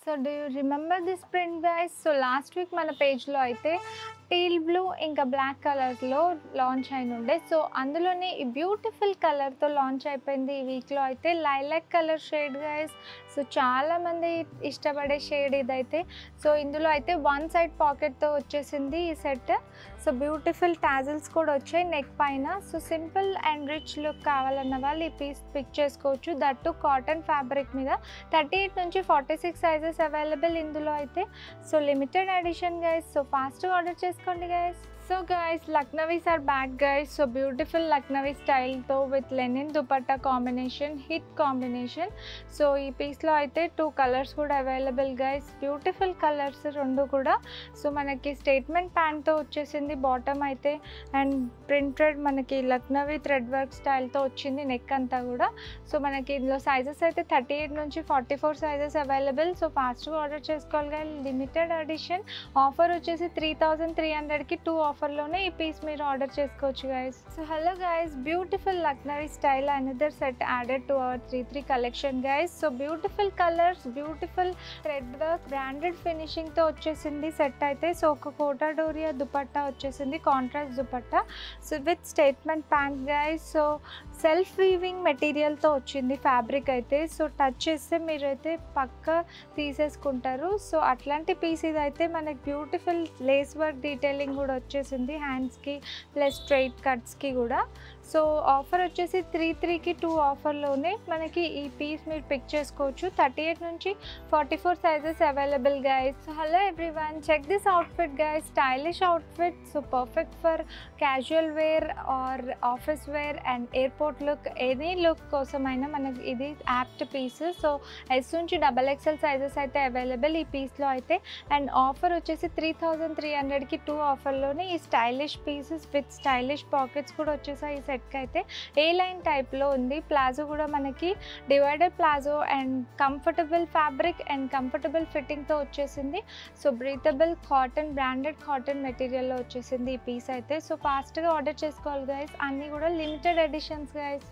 So do you remember this print guys? So last week మన పేజ్లో అయితే teal blue ఇంకా బ్లాక్ కలర్స్లో లాంచ్ అయిన ఉండే. సో అందులోనే ఈ బ్యూటిఫుల్ కలర్తో లాంచ్ అయిపోయింది ఈ వీక్లో అయితే lilac colour shade guys. So చాలామంది ఇష్టపడే షేడ్ ఇదైతే. సో ఇందులో అయితే వన్ సైడ్ పాకెట్తో వచ్చేసింది ఈ సెట్. సో బ్యూటిఫుల్ టాజిల్స్ కూడా వచ్చాయి నెక్ పైన. So simple and rich look కావాలన్న వాళ్ళు ఈ పీస్ పిక్ చేసుకోవచ్చు. దట్టు కాటన్ ఫ్యాబ్రిక్ మీద 38 నుంచి 46 సైజెస్ అవైలబుల్ ఇందులో అయితే. So limited edition guys. So ఫాస్ట్గా ఆర్డర్ చేసుకోండి guys. So guys Lucknowis are back guys. So beautiful Lucknowi స్టైల్తో with linen dupatta combination, hit combination. So ఈ పీస్లో అయితే 2 కలర్స్ కూడా అవైలబుల్ గైస్. బ్యూటిఫుల్ కలర్స్ రెండు కూడా. సో మనకి స్టేట్మెంట్ ప్యాంట్తో వచ్చేసింది బాటమ్ అయితే, అండ్ ప్రింటెడ్ మనకి లక్నవీ థ్రెడ్ వర్క్ స్టైల్తో వచ్చింది నెక్ అంతా కూడా. సో మనకి ఇందులో సైజెస్ అయితే 38 నుంచి 44 సైజెస్ అవైలబుల్. సో ఫాస్ట్గా ఆర్డర్ చేసుకోవాలి కానీ లిమిటెడ్ ఎడిషన్. ఆఫర్ వచ్చేసి 3300కి 2 ఆఫర్లోనే ఈ పీస్ మీరు ఆర్డర్ చేసుకోవచ్చు guys. So hello guys, beautiful Lucknowi style another set added to our 3 collection guys. So beautiful colours, beautiful thread work, branded ఫినిషింగ్తో వచ్చేసింది సెట్ అయితే. సో ఒక కోటా డోరియా దుపట్టా వచ్చేసింది, contrast dupatta. So with statement pant guys. So self weaving మెటీరియల్తో వచ్చింది fabric అయితే. So touch చేస్తే మీరైతే పక్కా తీసేసుకుంటారు. సో అట్లాంటి పీస్ ఇదైతే మనకి బ్యూటిఫుల్ లేస్ వర్క్ డీటెయిలింగ్ కూడా వచ్చేసింది హ్యాండ్స్కి ప్లస్ స్ట్రైట్ కట్స్కి కూడా. సో ఆఫర్ వచ్చేసి 33కి 2 ఆఫర్లోనే మనకి ఈ పీస్ మీరు పిక్ చేసుకోవచ్చు. 38 నుంచి 44 sizes available guys. So hello everyone, check this outfit guys. Stylish outfit. So perfect for casual wear or office wear and airport look, any look కోసమైనా మనకి ఇది యాప్ట్ పీస్. సో ఎస్ నుంచి XXL sizes అయితే available ఈ పీస్లో అయితే. And offer వచ్చేసి 3300కి 2 ఆఫర్లోనే ఈ stylish pieces with stylish pockets కూడా వచ్చేసాయి ఈ సెట్కి అయితే. ఏ లైన్ టైప్లో ఉంది. ప్లాజో కూడా మనకి divider palazzo and comfortable fabric and comfortable ఫిట్టింగ్తో వచ్చేసింది. So breathable cotton, branded cotton మెటీరియల్లో వచ్చేసింది ఈ పీస్ అయితే. సో ఫాస్ట్గా ఆర్డర్ చేసుకోవాలి గైస్. అన్నీ కూడా లిమిటెడ్ ఎడిషన్స్ గైస్.